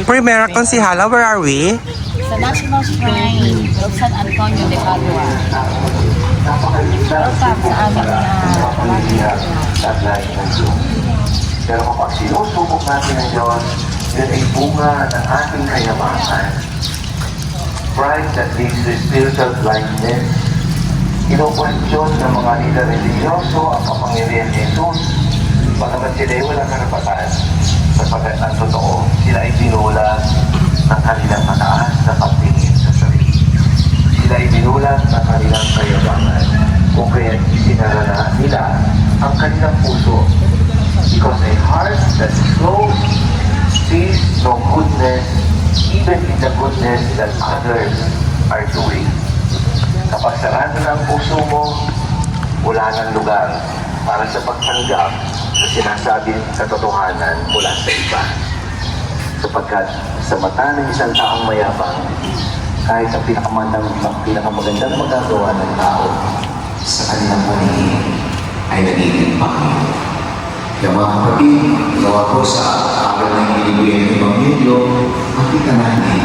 Primera Consihala, where are we? Sa National Shrine of San Antonio de Padua. Welcome sa aming Pero kapag sinusubok natin ang Diyos, yun ay bunga ng ating kayamanan. Pride that leads to spiritual blindness. Kinukwestiyon ng mga lider religyoso ang kapangyarihan ni Jesus. Bagamat sila ay walang karapatan, sapagkat ang totoo, sila ay binulat ng kanilang mataas na pagtingin sa sarili. Sila ay binulat ng kanilang kayabangan, kung kaya isinarala nila ang kanilang puso. Because a heart that is closed sees no goodness, even in the goodness that others are doing. Kapag sarado na ang puso mo, wala nang lugar para sa pagtanggap sa sinasabing katotohanan mula sa iba. Sapagkat sa mata ng isang taong mayabang, kahit ang pinakamagandang magagawa ng tao sa kanilang paningin ay nagiging pangit. Kaya mga kapatid, gawa ko sa aral ng Pilipinas ng Pamilyo, makita natin